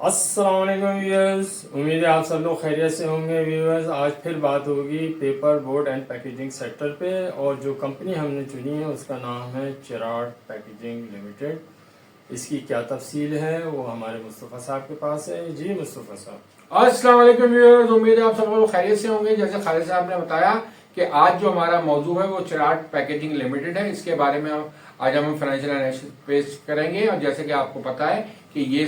अस्सलाम वालेकुम व्यूअर्स, उम्मीद है आप सब लोग खैरियत से होंगे। व्यूअर्स, आज फिर बात होगी paper board and packaging sector पे, और जो कंपनी हमने चुनी है उसका नाम है चिराग पैकेजिंग लिमिटेड। इसकी क्या तफसील है वो हमारे मुस्तफ़ा साहब के पास है। जी मुस्तफ़ा साहब। अस्सलाम वालेकुम व्यूअर्स, उम्मीद है आप सब लोग खैरियत से होंगे। जैसे खालिद साहब ने बताया कि आज जो हमारा मौजू है वो चिराग पैकेजिंग लिमिटेड है। इसके बारे में आज हम फाइनेंशियल एनालिसिस पेश करेंगे। और जैसे कि आपको पता है कि ये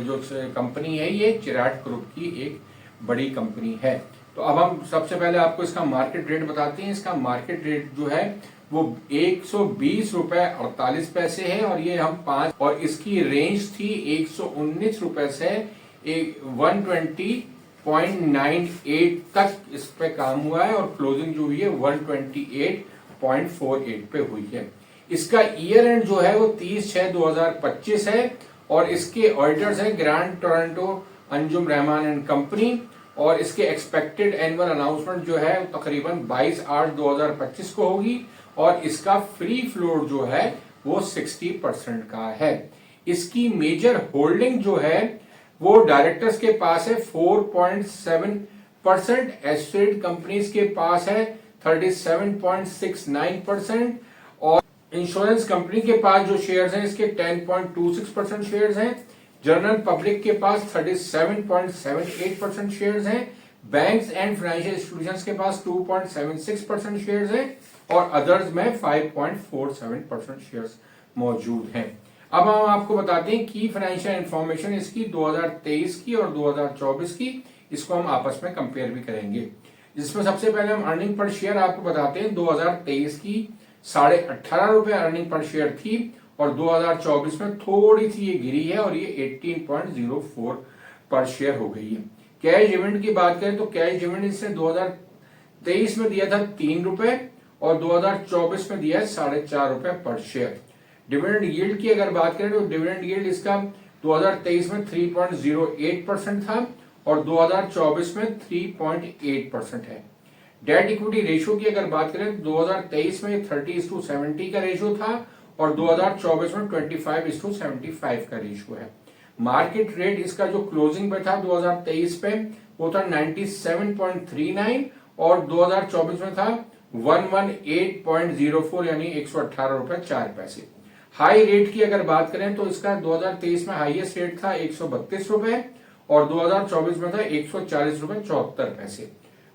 जो कंपनी है ये चिराग ग्रुप की एक बड़ी कंपनी है। तो अब हम सबसे पहले आपको इसका मार्केट रेट बताते हैं। इसका मार्केट रेट जो है वो 120 रुपए 48 पैसे है, और ये हम 5 और इसकी रेंज थी 119 रुपए से 120.98 तक इस पे काम हुआ है, और क्लोजिंग जो हुई है 128.48 पे हुई है। इसका ईयर एंड जो है वो 30/6/2025 है, और इसके ऑडिटर्स है grand Toronto Anjum Rahman and company. और इसके एक्सपेक्टेड एनुअल अनाउंसमेंट जो है तकरीबन 22/8/2025 को होगी, और इसका फ्री फ्लोट जो है वो 60% का है। इसकी मेजर होल्डिंग जो है वो डायरेक्टर्स के पास है 4.7%, एसोसिएट कंपनीज के पास है 37.69%, और इंश्योरेंस कंपनी के पास जो शेयर्स हैं इसके 10.26% शेयर्स हैं। जनरल पब्लिक के पास 37.78% शेयर्स हैं। बैंक्स एंड फाइनेंशियल इंस्टीट्यूशंस के पास 2.76% शेयर्स हैं, और अदर्स में 5.47% शेयर्स मौजूद हैं। अब हम आपको बताते हैं कि फाइनेंशियल इंफॉर्मेशन इसकी 2023 की और 2024 की, इसको हम आपस में कंपेयर भी करेंगे। जिसमें सबसे पहले हम अर्निंग पर शेयर आपको बताते हैं। 2023 की 18.5 रुपए अर्निंग पर शेयर थी, और 2024 में थोड़ी सी ये गिरी है, और ये 18.04 पर शेयर हो गई है। कैश डिविडेंड की बात करें तो कैश डिविडेंड इसने 2023 में दिया था 3 रुपए, और 2024 में दिया है 4.5 रुपए पर शेयर। डिविडेंड यील्ड की अगर बात करें तो डिविडेंड यील्ड इसका 2023 में 3.08% था, और 2024 में 3.8% है। डेट इक्विटी रेशियो की अगर बात करें तो 2023 में 30:70 का रेशियो था, और 2024 में 25:75 का रेशियो है। मार्केट रेट इसका जो क्लोजिंग पे था 2023 पे वो था 97.39, और 2024 में था 118.04 यानी 118 रुपए 4 पैसे। हाई रेट की अगर बात करें तो इसका 2023 में हाईएस्ट रेट था 132 रुपए, और 2024 में था 140 रुपए 74 पैसे।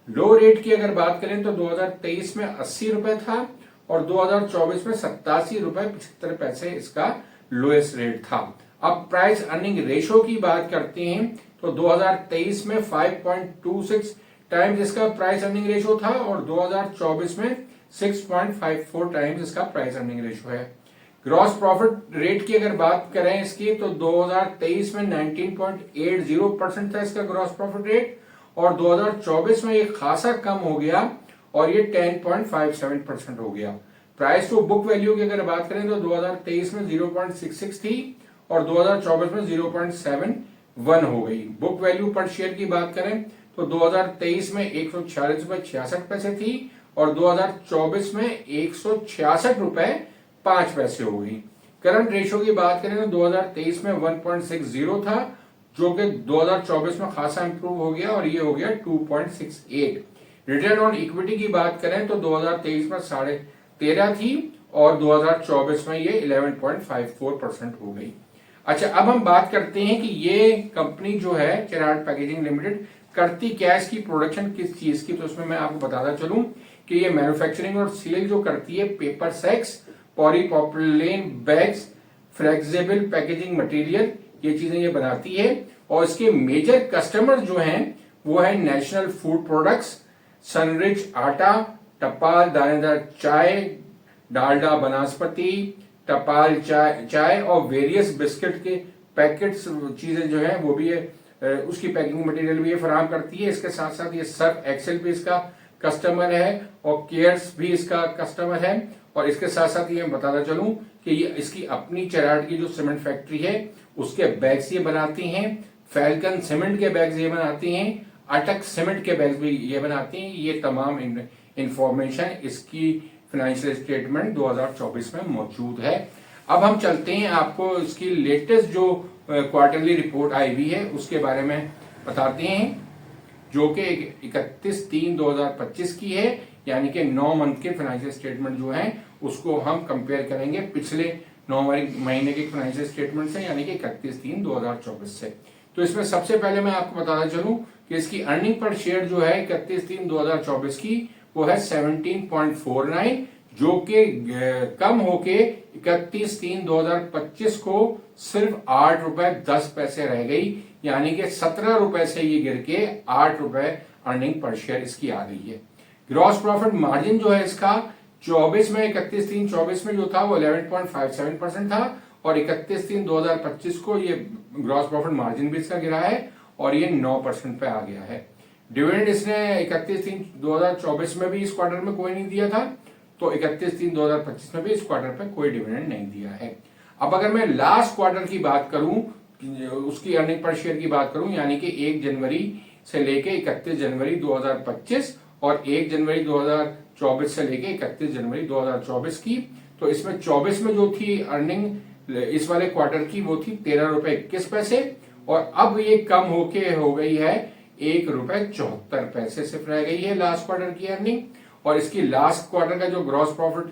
लो रेट की अगर बात करें तो 2023 में 80 रुपए था, और 2024 में 87 रुपए 75 पैसे इसका लोएस्ट रेट था। अब प्राइस अर्निंग रेशो की बात करते हैं तो 2023 में 5.26 टाइम्स इसका प्राइस अर्निंग रेशो था, और 2024 में 6.54 टाइम्स इसका प्राइस अर्निंग रेशो है। ग्रॉस प्रॉफिट रेट की अगर बात करें इसकी तो 2023 में 19.80% था इसका ग्रॉस प्रॉफिट रेट, और 2024 में ये खासा कम हो गया, और ये 10.57% हो गया। प्राइस टू बुक वैल्यू की अगर बात करें तो 2023 में 0.66 थी, और 2024 में 0.71 हो गई। बुक वैल्यू पर शेयर की बात करें तो 2023 में 146 रुपए 66 पैसे थी, और 2024 में 166 रुपए 5 पैसे हो गई। करंट रेशियो की बात करें तो 2023 में 1.60 था, जो कि 2024 में खासा इंप्रूव हो गया, और ये हो गया 2.68। रिटर्न ऑन इक्विटी की बात करें तो 2023 में 13.5 थी, और 2024 में ये 11.54% हो गई। अच्छा, अब हम बात करते हैं कि ये कंपनी जो है चिराग पैकेजिंग लिमिटेड करती क्या, इसकी प्रोडक्शन किस चीज की। तो उसमें मैं आपको बताता चलूं कि ये मैन्युफैक्चरिंग और सेल जो करती है paper sacks, polypropylene bags, flexible packaging material, ये चीजें ये बनाती है। और इसके मेजर कस्टमर जो हैं वो है नेशनल फूड प्रोडक्ट्स, सनरिच आटा, टपाल दानेदार चाय, डालडा वनस्पति, टपाल चाय और वेरियस बिस्किट के पैकेट्स चीजें जो है वो भी है, उसकी पैकिंग मटेरियल भी ये फराहम करती है। इसके साथ साथ ये सर्फ एक्सेल भी इसका कस्टमर है, और केयर्स भी इसका कस्टमर है। और इसके साथ साथ ये बताता चलूं कि ये इसकी अपनी चिराग की जो सीमेंट फैक्ट्री है उसके बैग्स ये बनाती हैं। फैल्कन सीमेंट के बैग्स ये बनाती हैं, अटक सीमेंट के बैग्स भी ये बनाती हैं। ये तमाम इंफॉर्मेशन इसकी फाइनेंशियल स्टेटमेंट 2024 में मौजूद है। अब हम चलते हैं, आपको इसकी लेटेस्ट जो क्वार्टरली रिपोर्ट आई हुई है उसके बारे में बताते हैं, जो कि 31/3/2025 की है, यानी कि 9 मंथ के फाइनेंशियल स्टेटमेंट जो हैं उसको हम कंपेयर करेंगे पिछले 9 महीने के फाइनेंशियल स्टेटमेंट से, यानी कि 31/3/2024 से। तो इसमें सबसे पहले मैं आपको बताना चलूं कि इसकी अर्निंग पर शेयर जो है 31/3/2024 की वो है 17.49, जो कि कम होके 31/3/2025 को सिर्फ 8 रुपए 10 पैसे रह गई, यानी कि 17 रुपए से ये गिर के 8 रुपए अर्निंग पर शेयर इसकी आ गई है। ग्रॉस प्रॉफिट मार्जिन जो है इसका 24 में 31/3/24 में जो था वो 11.57% था, और 31/3/2025 को ये ग्रॉस प्रॉफिट मार्जिन भी इसका गिरा है और ये 9% पे आ गया है। डिविडेंड इसने 31/3/2024 में भी इस क्वार्टर में कोई नहीं दिया था, तो 31/3/2025 में भी इस क्वार्टर पे कोई डिविडेंड नहीं दिया है। अब अगर मैं लास्ट क्वार्टर की बात करूं, उसकी अर्निंग पर शेयर की बात करूं, यानी कि 1 जनवरी से लेके 31 जनवरी 2025 और 1 जनवरी 2024 से लेके 31 जनवरी 2024 की, तो इसमें 24 में जो थी अर्निंग इस वाले क्वार्टर की वो थी 13 रुपए 21 पैसे, और अब ये कम होके हो गई है 1 रुपए 74 पैसे सिर्फ रह गई है लास्ट क्वार्टर की अर्निंग। और इसकी लास्ट क्वार्टर का जो ग्रॉस प्रॉफिट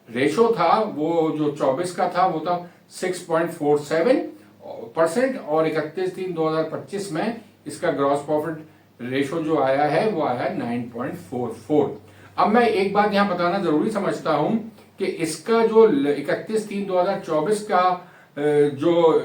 रेशो था वो जो 24 का था वो था 6.47%, और 31/3/2025 में इसका ग्रॉस प्रॉफिट रेशो जो आया है वो आया 9.44। अब मैं एक बात यहां बताना जरूरी समझता हूं कि इसका जो 31/3/2024 का जो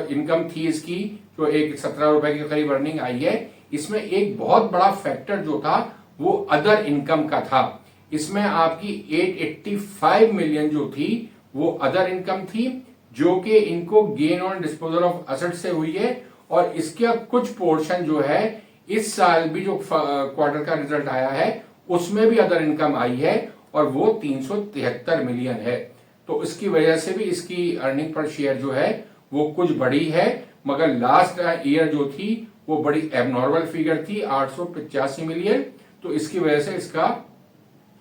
इनकम थी इसकी, जो एक 17 रुपए के करीब अर्निंग आई है, इसमें एक बहुत बड़ा फैक्टर जो था वो अदर इनकम का था। इसमें आपकी 885 मिलियन जो थी वो अदर इनकम थी, जो कि इनको gain on disposal of asset से हुई है, और इसका कुछ पोर्शन जो है इस साल भी जो क्वार्टर का रिजल्ट आया है उसमें भी अदर इनकम आई है, और वो 373 मिलियन है। तो इसकी वजह से भी इसकी अर्निंग पर शेयर जो है वो कुछ बड़ी है, मगर लास्ट ईयर जो थी वो बड़ी एबनॉर्मल फिगर थी 885 मिलियन, तो इसकी वजह से इसका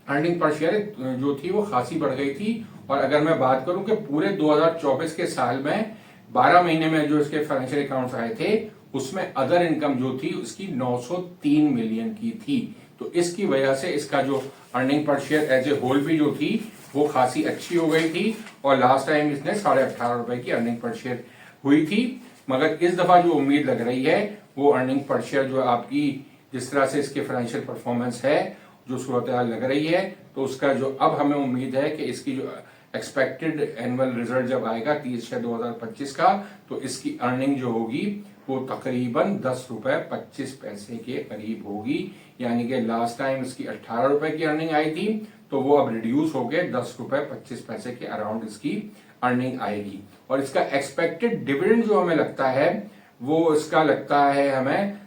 अर्निंग पर शेयर जो थी वो खासी बढ़ गई थी। और अगर मैं बात करूं कि पूरे 2024 के साल में 12 महीने में जो इसके फाइनेंशियल अकाउंट्स आए थे उसमें अदर इनकम जो थी उसकी 903 मिलियन की थी, तो इसकी वजह से इसका जो earning per share as a whole भी जो थी वो खासी अच्छी हो गई थी, और लास्ट टाइम इसने 18.5 रुपए की अर्निंग पर शेयर हुई थी। मगर इस दफा जो उम्मीद लग रही है वो अर्निंग पर शेयर जो आपकी जिस तरह से इसके फाइनेंशियल परफॉर्मेंस है, जो सूरत लग रही है, तो उसका जो अब हमें उम्मीद है कि इसकी जो एक्सपेक्टेड एनुअल रिजल्ट जब आएगा 30/6/2025 का, तो इसकी अर्निंग जो होगी वो तकरीबन 10 रुपए 25 पैसे के करीब होगी, यानी कि लास्ट टाइम इसकी 18 रुपए की अर्निंग आई थी, तो वो अब रिड्यूस होके 10 रुपए 25 पैसे के अराउंड इसकी अर्निंग आएगी। और इसका एक्सपेक्टेड डिविडेंड जो हमें लगता है वो इसका लगता है हमें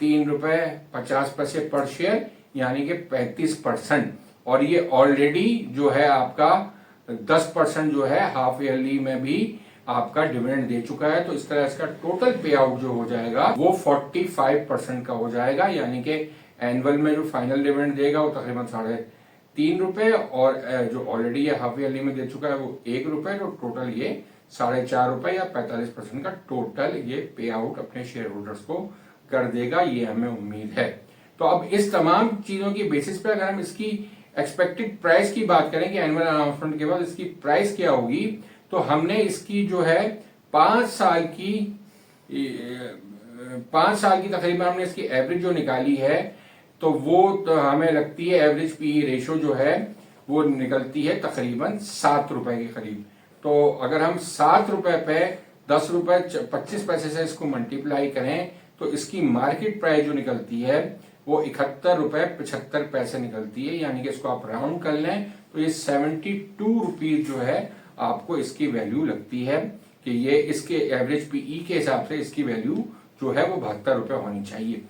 3 रुपए 50 पैसे पर शेयर, यानी कि 35%, और ये ऑलरेडी जो है आपका 10% जो है हाफ ईयरली में भी आपका डिविडेंड दे चुका है, तो इस तरह इसका टोटल पे आउट जो हो जाएगा वो 45% का हो जाएगा, यानी कि एनुअल में जो फाइनल डिविडेंड देगा वो तकरीबन 3.5 रुपए, और जो ऑलरेडी ये हाफ ईयरली में दे चुका है वो 1 रुपए, तो टोटल ये 4.5 रुपए या 45% का टोटल ये पे आउट अपने शेयर होल्डर्स को कर देगा, ये हमें उम्मीद है। तो अब इस तमाम चीजों की बेसिस पे अगर हम इसकी एक्सपेक्टेड प्राइस की बात करें कि एनुअल अनाउंसमेंट के बाद इसकी प्राइस क्या होगी, तो हमने इसकी जो है 5 साल की तकरीबन हमने इसकी एवरेज जो निकाली है, तो वो तो हमें लगती है एवरेज पी रेशो जो है वो निकलती है तकरीबन 7 रुपए के करीब। तो अगर हम 7 रुपए पे 10 रुपए 25 पैसे से इसको मल्टीप्लाई करें तो इसकी मार्केट प्राइस जो निकलती है वो 71 रुपए 75 पैसे निकलती है, यानी कि इसको आप राउंड कर लें तो ये 72 रुपीज जो है आपको इसकी वैल्यू लगती है, कि ये इसके एवरेज पीई के हिसाब से इसकी वैल्यू जो है वो 72 रुपए होनी चाहिए।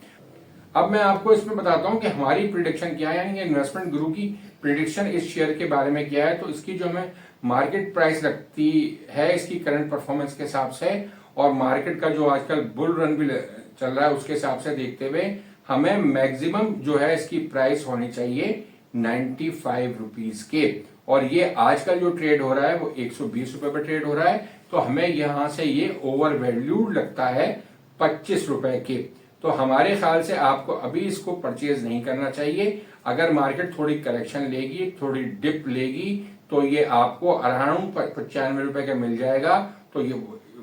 अब मैं आपको इसमें बताता हूं कि हमारी प्रिडिक्शन क्या है, यानी कि इन्वेस्टमेंट गुरु की प्रिडिक्शन इस शेयर के बारे में क्या है। तो इसकी जो हमें मार्केट प्राइस लगती है इसकी करंट परफॉर्मेंस के हिसाब से, और मार्केट का जो आजकल बुल रन भी चल रहा है उसके हिसाब से देखते हुए हमें मैक्सिमम जो है इसकी प्राइस होनी चाहिए 95 रुपीज के, और ये आजकल जो ट्रेड हो रहा है वो 120 रुपए पर ट्रेड हो रहा है, तो हमें यहाँ से ये ओवर वैल्यूड लगता है 25 रुपए के। तो हमारे ख्याल से आपको अभी इसको परचेज नहीं करना चाहिए। अगर मार्केट थोड़ी करेक्शन लेगी, थोड़ी डिप लेगी, तो ये आपको अराउंड 95 रुपए का मिल जाएगा। तो ये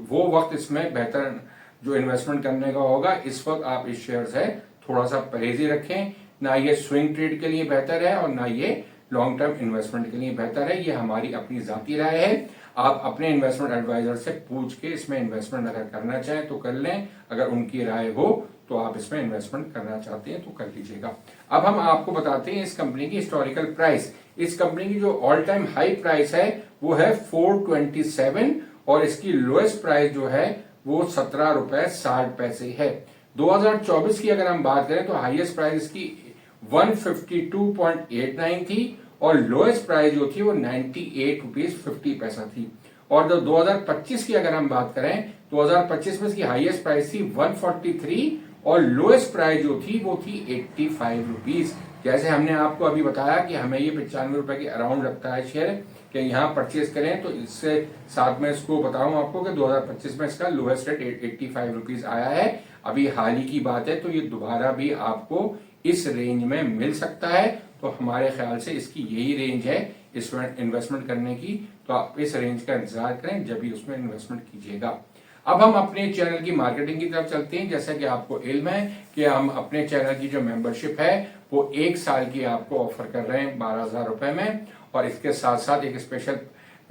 वो वक्त इसमें बेहतर जो इन्वेस्टमेंट करने का होगा। इस वक्त आप इस शेयर से थोड़ा सा परहेजी रखें। ना ये स्विंग ट्रेड के लिए बेहतर है और ना ये लॉन्ग टर्म इन्वेस्टमेंट के लिए बेहतर है। ये हमारी अपनी जाती राय है। आप अपने इन्वेस्टमेंट एडवाइजर से पूछ के इसमें इन्वेस्टमेंट अगर करना चाहें तो कर लें। अगर उनकी राय हो तो आप इसमें इन्वेस्टमेंट करना चाहते हैं तो कर लीजिएगा। अब हम आपको बताते हैं इस कंपनी की हिस्टोरिकल प्राइस। इस कंपनी की जो ऑल टाइम हाई प्राइस है वो है 427 और इसकी लोएस्ट प्राइस जो है वो 17 रुपए 60 पैसे है। 2024 की अगर हम बात करें तो हाईएस्ट प्राइस इसकी 152.89 थी और लोएस्ट प्राइस जो थी वो 98 रुपीज 50 पैसा थी। और 2025 की अगर हम बात करें 2025 में इसकी हाईएस्ट प्राइस थी 143 और लोएस्ट प्राइस जो थी वो थी 85 रुपीज। जैसे हमने आपको अभी बताया कि हमें ये 95 रुपए के अराउंड लगता है शेयर कि यहाँ परचेज करें। तो इससे साथ में इसको बताऊं आपको कि 2025 में इसका लोएस्ट रेट 85 रुपीज आया है। अभी हाल ही की बात है तो ये दोबारा भी आपको इस रेंज में मिल सकता है। तो हमारे ख्याल से इसकी यही रेंज है इस इन्वेस्टमेंट करने की। तो आप इस रेंज का इंतजार करें जब भी उसमें इन्वेस्टमेंट कीजिएगा। अब हम अपने चैनल की मार्केटिंग की तरफ चलते हैं। जैसा कि आपको इल्म है कि हम अपने चैनल की जो मेंबरशिप है वो 1 साल की आपको ऑफर कर रहे हैं 12,000 रुपए में। और इसके साथ साथ एक स्पेशल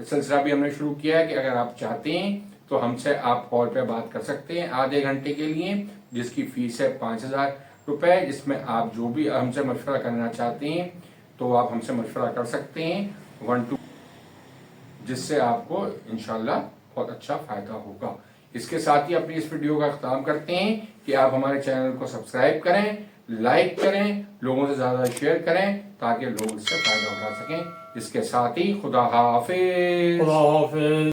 सिलसिला भी हमने शुरू किया है कि अगर आप चाहते हैं तो हमसे आप कॉल पे बात कर सकते हैं आधे घंटे के लिए, जिसकी फीस है 5,000 रुपए। जिसमें आप जो भी हमसे मशवरा करना चाहते हैं तो आप हमसे मशवरा कर सकते हैं 1-2, जिससे आपको इंशाल्लाह बहुत अच्छा फायदा होगा। इसके साथ ही अपनी इस वीडियो का अख्ताम करते हैं कि आप हमारे चैनल को सब्सक्राइब करें, लाइक करें, लोगों से ज्यादा शेयर करें ताकि लोग इससे फायदा उठा सकें। इसके साथ ही खुदा हाफिज।